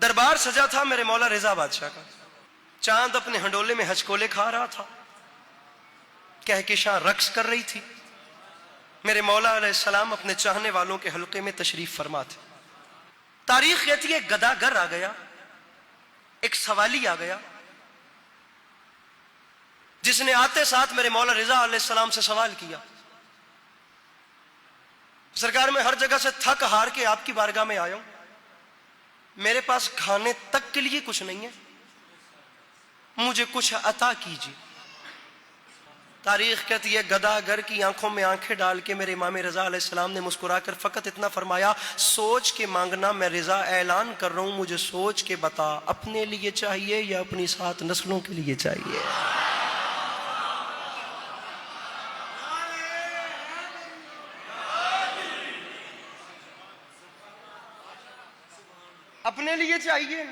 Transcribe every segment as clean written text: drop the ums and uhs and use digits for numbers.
دربار سجا تھا میرے مولا رضا بادشاہ کا، چاند اپنے ہنڈولے میں ہچکولے کھا رہا تھا، کہکشاں رقص کر رہی تھی، میرے مولا علیہ السلام اپنے چاہنے والوں کے حلقے میں تشریف فرما تھے۔ تاریخ کہتی ہے گداگر آ گیا، ایک سوالی آ گیا جس نے آتے ساتھ میرے مولا رضا علیہ السلام سے سوال کیا، سرکار میں ہر جگہ سے تھک ہار کے آپ کی بارگاہ میں آیا ہوں، میرے پاس کھانے تک کے لیے کچھ نہیں ہے، مجھے کچھ عطا کیجیے۔ تاریخ کہتی ہے گداگر کی آنکھوں میں آنکھیں ڈال کے میرے امام رضا علیہ السلام نے مسکرا کر فقط اتنا فرمایا، سوچ کے مانگنا، میں رضا اعلان کر رہا ہوں، مجھے سوچ کے بتا، اپنے لیے چاہیے یا اپنی 7 نسلوں کے لیے چاہیے؟ اپنے لیے چاہیے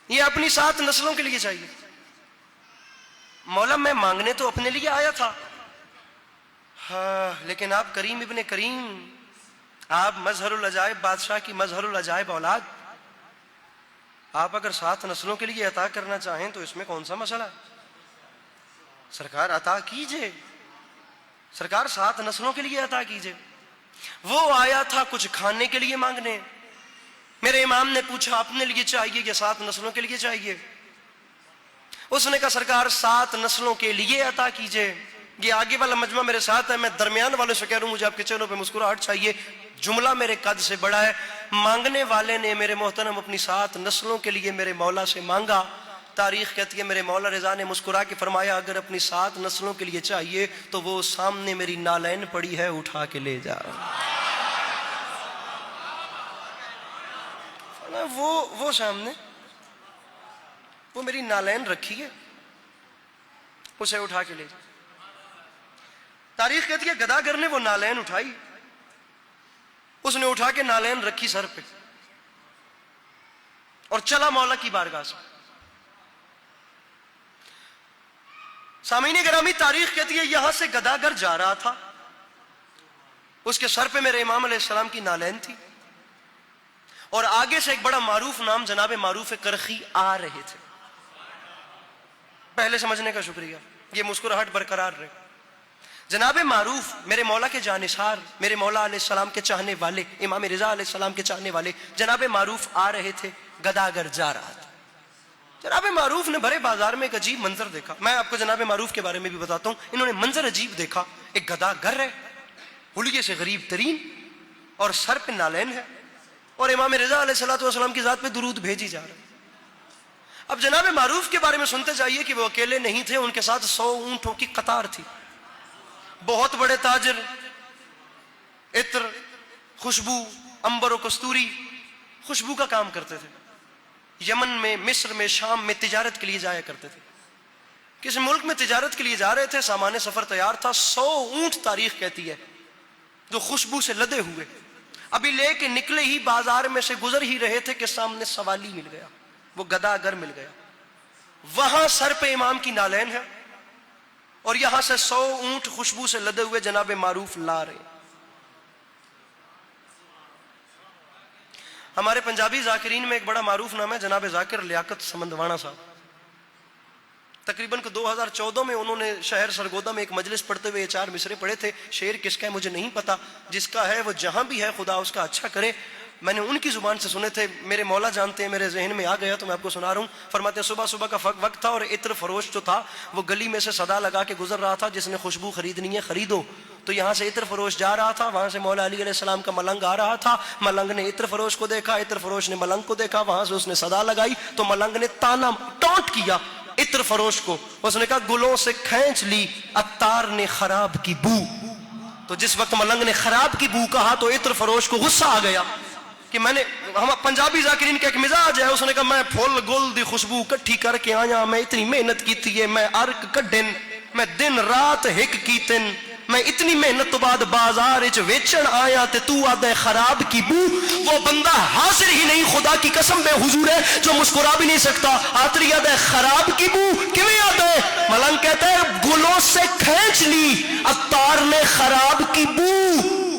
یہ اپنی 7 نسلوں کے لیے چاہیے؟ مولا میں مانگنے تو اپنے لیے آیا تھا، ہاں لیکن آپ کریم ابن کریم، آپ مظہر العجائب بادشاہ کی مظہر العجائب اولاد، آپ اگر 7 نسلوں کے لیے عطا کرنا چاہیں تو اس میں کون سا مسئلہ ہے؟ سرکار عطا کیجئے، سرکار 7 نسلوں کے لیے عطا کیجئے۔ وہ آیا تھا کچھ کھانے کے لیے مانگنے، میرے امام نے پوچھا اپنے لیے چاہیے یا 7 نسلوں کے لیے چاہیے؟ اس نے کہا سرکار 7 نسلوں کے لیے عطا کیجئے۔ یہ آگے والا مجمع میرے ساتھ ہے، میں درمیان والے سے کہہ رہا ہوں مجھے آپ کے چہروں پہ مسکراہٹ چاہیے، جملہ میرے قد سے بڑا ہے۔ مانگنے والے نے میرے محترم اپنی 7 نسلوں کے لیے میرے مولا سے مانگا، تاریخ کہتی ہے میرے مولا رضا نے مسکرا کے فرمایا اگر اپنی 7 نسلوں کے لیے چاہیے تو وہ سامنے میری نالین پڑی ہے، اٹھا کے لے جا۔ وہ سامنے وہ میری نالین رکھی ہے، اسے اٹھا کے لے جا۔ تاریخ کہتی ہے گداگر نے وہ نالین اٹھائی، اس نے اٹھا کے نالین رکھی سر پہ اور چلا مولا کی بارگاہ سے۔ سامعین گرامی، تاریخ کہتی ہے یہاں سے گداگر جا رہا تھا، اس کے سر پہ میرے امام علیہ السلام کی نالین تھی، اور آگے سے ایک بڑا معروف نام جناب معروف کرخی آ رہے تھے۔ پہلے سمجھنے کا شکریہ، یہ مسکراہٹ برقرار رہے۔ جناب معروف میرے مولا کے جانثار، میرے مولا علیہ السلام کے چاہنے والے، امام رضا علیہ السلام کے چاہنے والے جناب معروف آ رہے تھے، گداگر جا رہا تھا۔ جناب معروف نے بھرے بازار میں ایک عجیب منظر دیکھا، میں آپ کو جناب معروف کے بارے میں بھی بتاتا ہوں، انہوں نے منظر عجیب دیکھا، ایک گداگر ہے، حلیے سے غریب ترین، اور سر پہ نالین ہے، اور امام رضا علیہ السلام کی ذات پہ درود بھیجی جا رہا ہے۔ اب جناب معروف کے بارے میں سنتے جائیے کہ وہ اکیلے نہیں تھے، ان کے ساتھ 100 اونٹوں کی قطار تھی، بہت بڑے تاجر، عطر، خوشبو، عنبر و کستوری، خوشبو کا کام کرتے تھے، یمن میں، مصر میں، شام میں تجارت کے لیے جایا کرتے تھے۔ کسی ملک میں تجارت کے لیے جا رہے تھے، سامان سفر تیار تھا، 100 اونٹ تاریخ کہتی ہے جو خوشبو سے لدے ہوئے، ابھی لے کے نکلے ہی بازار میں سے گزر ہی رہے تھے کہ سامنے سوالی مل گیا، وہ گداگر مل گیا۔ وہاں سر پہ امام کی نالین ہے اور یہاں سے 100 اونٹ خوشبو سے لدے ہوئے جناب معروف لا رہے۔ ہمارے پنجابی ذاکرین میں ایک بڑا معروف نام ہے جناب ذاکر لیاقت سمندوانا صاحب، تقریباً 2014 میں انہوں نے شہر سرگودا میں ایک مجلس پڑھتے ہوئے 4 مصرے پڑھے تھے، شعر کس کا ہے مجھے نہیں پتا، جس کا ہے وہ جہاں بھی ہے خدا اس کا اچھا کرے، میں نے ان کی زبان سے سنے تھے، میرے مولا جانتے ہیں، میرے ذہن میں آ گیا تو میں آپ کو سنا رہا ہوں۔ فرماتے ہیں صبح صبح کا وقت تھا اور عطر فروش جو تھا وہ گلی میں سے صدا لگا کے گزر رہا تھا، جس نے خوشبو خریدنی ہے خریدو۔ تو یہاں سے عطر فروش جا رہا تھا، وہاں سے مولا علی علیہ السلام کا ملنگ آ رہا تھا، ملنگ نے عطر فروش کو دیکھا، عطر فروش نے ملنگ کو دیکھا، وہاں سے اس نے صدا لگائی تو ملنگ نے تانا ٹونٹ کیا عطر فروش کو، اس نے کہا گلوں سے کھینچ لی عطار نے خراب کی بو۔ تو جس وقت ملنگ نے خراب کی بو کہا تو عطر فروش کو غصہ آ گیا کہ میں نے، ہم پنجابی ذاکرین کا ایک مزاج ہے، اس نے کہا میں پھول گل دی خوشبو کٹھی کر کے آیا، میں اتنی محنت کی تھی، میں ارک کڈن، میں دن رات ہک کیتن، میں اتنی محنت تو بعد بازار وچ ویچن آیا تے تو آدھے خراب کی بو۔ وہ بندہ حاضر ہی نہیں، خدا کی قسم بے حضور ہے، جو مسکرا بھی نہیں سکتا، آتری آدھے خراب کی بو کیویں آدھے؟ ملنگ کہتا ہے گلوں سے کھینچ لی عطار نے خراب کی بو۔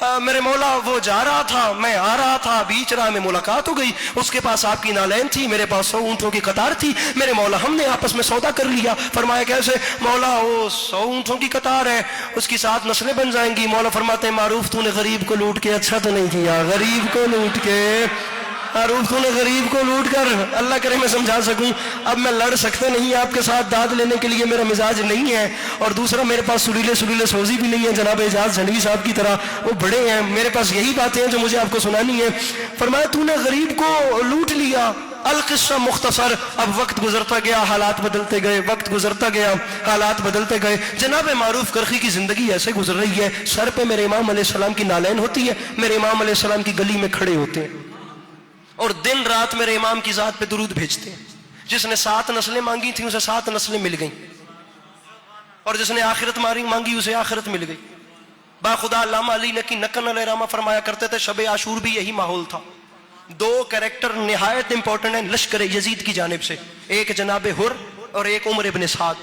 میرے مولا وہ جا رہا تھا، میں آ رہا تھا، بیچ راہ میں ملاقات ہو گئی، اس کے پاس آپ کی نالین تھی، میرے پاس 100 اونٹوں کی قطار تھی، میرے مولا ہم نے آپس میں سودا کر لیا۔ فرمایا کیسے؟ مولا وہ 100 اونٹوں کی قطار ہے، اس کی 7 نسلیں بن جائیں گی۔ مولا فرماتے ہیں معروف تو نے غریب کو لوٹ کے اچھا تو نہیں کیا، غریب کو لوٹ کے، معروف تو نے غریب کو لوٹ کر، اللہ کرے میں سمجھا سکوں۔ اب میں لڑ سکتے نہیں آپ کے ساتھ، داد لینے کے لیے میرا مزاج نہیں ہے، اور دوسرا میرے پاس سریلے سوزی بھی نہیں ہے جناب اعجاز جھنڈوی صاحب کی طرح، وہ بڑے ہیں، میرے پاس یہی باتیں ہیں جو مجھے آپ کو سنانی ہے۔ فرمایا تو نے غریب کو لوٹ لیا۔ القصہ مختصر، اب وقت گزرتا گیا، حالات بدلتے گئے، وقت گزرتا گیا، حالات بدلتے گئے۔ جناب معروف کرخی کی زندگی ایسے گزر رہی ہے، سر پہ میرے امام علیہ السلام کی نالین ہوتی ہے، میرے امام علیہ السلام کی گلی میں کھڑے ہوتے ہیں اور دن رات میرے امام کی ذات پہ درود بھیجتے ہیں۔ جس نے 7 نسلیں مانگی تھیں اسے 7 نسلیں مل گئیں، اور جس نے آخرت مانگی اسے آخرت مل گئی۔ باخدا علامہ علی نقی نقن علیہ رحمہ فرمایا کرتے تھے شب عاشور بھی یہی ماحول تھا۔ 2 کریکٹر نہایت امپورٹنٹ ہیں لشکر یزید کی جانب سے، ایک جناب حر اور ایک عمر ابن سعد۔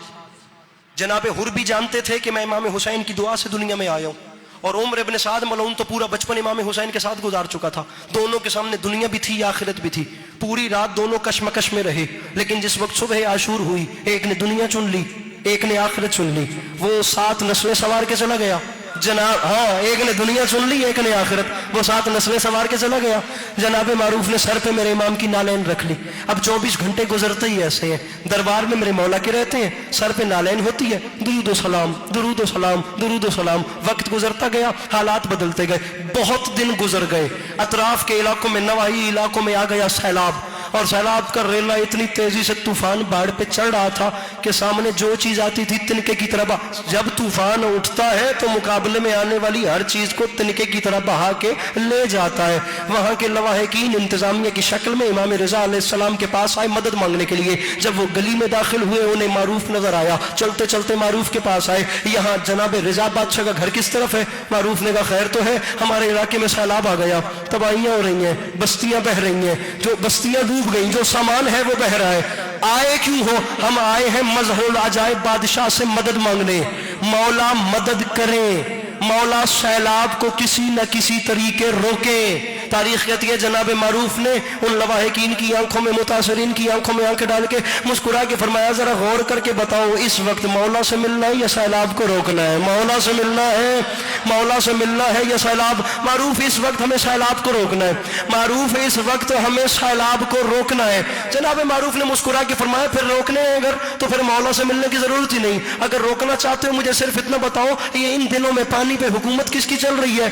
جناب حر بھی جانتے تھے کہ میں امام حسین کی دعا سے دنیا میں آیا ہوں، اور عمر ابن سعد ملعون تو پورا بچپن امام حسین کے ساتھ گزار چکا تھا، دونوں کے سامنے دنیا بھی تھی آخرت بھی تھی، پوری رات دونوں کشمکش میں رہے، لیکن جس وقت صبح عاشور ہوئی ایک نے دنیا چن لی ایک نے آخرت چن لی، وہ 7 نسلیں سوار کے چلا گیا جناب، ہاں ایک نے دنیا چن لی ایک نے آخرت، وہ 7 نسلیں سوار کے چلا گیا۔ جناب معروف نے سر پہ میرے امام کی نالین رکھ لی۔ اب 24 گھنٹے گزرتے ہی ایسے ہیں، دربار میں میرے مولا کے رہتے ہیں، سر پہ نالین ہوتی ہے، درود و سلام درود و سلام درود و سلام۔ وقت گزرتا گیا، حالات بدلتے گئے، بہت دن گزر گئے، اطراف کے علاقوں میں، نواحی علاقوں میں آ گیا سیلاب، اور سیلاب کا ریلا اتنی تیزی سے طوفان باڑ پہ چڑھ رہا تھا کہ سامنے جو چیز آتی تھی تنکے کی طرح جب طوفان اٹھتا ہے تو مقابلے میں آنے والی ہر چیز کو تنکے کی طرح بہا کے لے جاتا ہے۔ وہاں کے لواحقین انتظامیہ کی شکل میں امام رضا علیہ السلام کے پاس آئے مدد مانگنے کے لیے۔ جب وہ گلی میں داخل ہوئے انہیں معروف نظر آیا، چلتے چلتے معروف کے پاس آئے، یہاں جناب رضا بادشاہ کا گھر کس طرف ہے؟ معروف نے کہا خیر تو ہے، ہمارے علاقے میں سیلاب آ گیا، تباہیاں ہو رہی ہیں، بستیاں بہہ رہی ہیں، جو بستیاں ڈوب گئی، جو سامان ہے وہ بہ رہا ہے۔ آئے کیوں ہو؟ ہم آئے ہیں مظہر العجائب بادشاہ سے مدد مانگنے، مولا مدد کریں، مولا سیلاب کو کسی نہ کسی طریقے روکیں۔ تاریخ کہتی ہے جناب معروف نے ان لواحقین کی آنکھوں میں، متاثرین کی آنکھوں میں آنکھیں ڈال کے مسکرا کے فرمایا ذرا غور کر کے بتاؤ اس وقت مولا سے ملنا ہے یا سیلاب کو روکنا ہے؟ مولا سے ملنا ہے، مولا سے ملنا ہے یا سیلاب؟ معروف اس وقت ہمیں سیلاب کو روکنا ہے، معروف اس وقت ہمیں سیلاب کو روکنا ہے۔ جناب معروف نے مسکرا کے فرمایا پھر روکنے ہیں اگر تو پھر مولا سے ملنے کی ضرورت ہی نہیں، اگر روکنا چاہتے ہو مجھے صرف اتنا بتاؤ یہ ان دنوں میں پانی پہ حکومت کس کی چل رہی ہے؟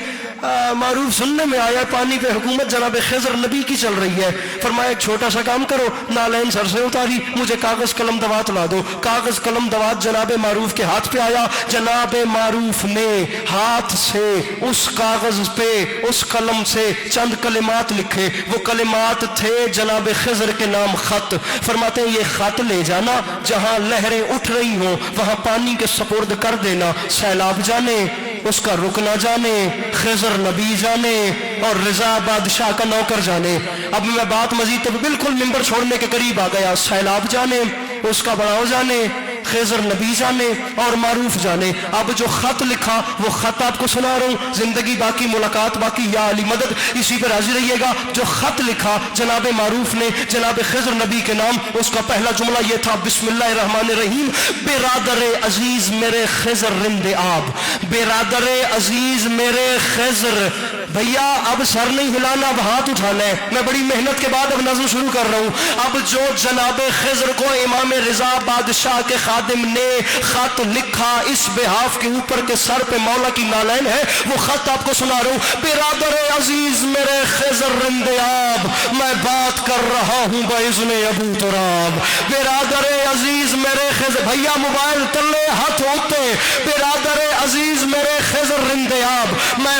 معروف سننے میں آیا پانی پہ حکومت جناب خضر نبی کی چل رہی ہے۔ فرمایا ایک چھوٹا سا کام کرو، نالین سر سے اتاری، مجھے کاغذ قلم دوات لا دو۔ کاغذ قلم دوات جناب معروف کے ہاتھ پہ آیا، جناب معروف نے ہاتھ سے اس کاغذ پہ اس قلم سے چند کلمات لکھے، وہ کلمات تھے جناب خضر کے نام خط۔ فرماتے ہیں یہ خط لے جانا، جہاں لہریں اٹھ رہی ہوں وہاں پانی کے سپرد کر دینا، سیلاب جانے اس کا رکنا جانے، خضر نبی جانے اور رضا بادشاہ کا نوکر جانے۔ اب میں بات مزید بالکل ممبر چھوڑنے کے قریب آ گیا، سیلاب جانے اس کا بڑاؤ جانے، خضر نبی جانے اور معروف جانے۔ اب جو خط لکھا وہ خط آپ کو سنا رہا ہوں، زندگی باقی ملاقات باقی، یا علی مدد اسی پر حاضر رہیے گا۔ جو خط لکھا جناب معروف نے جناب خضر نبی کے نام، اس کا پہلا جملہ یہ تھا بسم اللہ الرحمن الرحیم، برادر عزیز میرے خضر رند آب، برادر عزیز میرے خضر۔ بھیا اب سر نہیں ہلانا، اب ہاتھ اٹھانا ہے، میں بڑی محنت کے بعد اب نظم شروع کر رہا ہوں۔ اب جو جناب خضر کو امام رضا بادشاہ کے خادم نے خط لکھا اس بہاف کے اوپر کے سر پہ مولا کی نالین ہے، وہ خط آپ کو سنا رہا ہوں۔ برادر عزیز میرے خضر رند آب، میں بات کر رہا ہوں باذن ابو تراب، برادر عزیز میرے خضر، بھیا موبائل تلے ہاتھ ہوتے، برادر عزیز میرے خضر رند آب، میں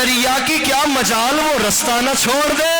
دریا کی کیا مجال وہ رستہ نہ چھوڑ دے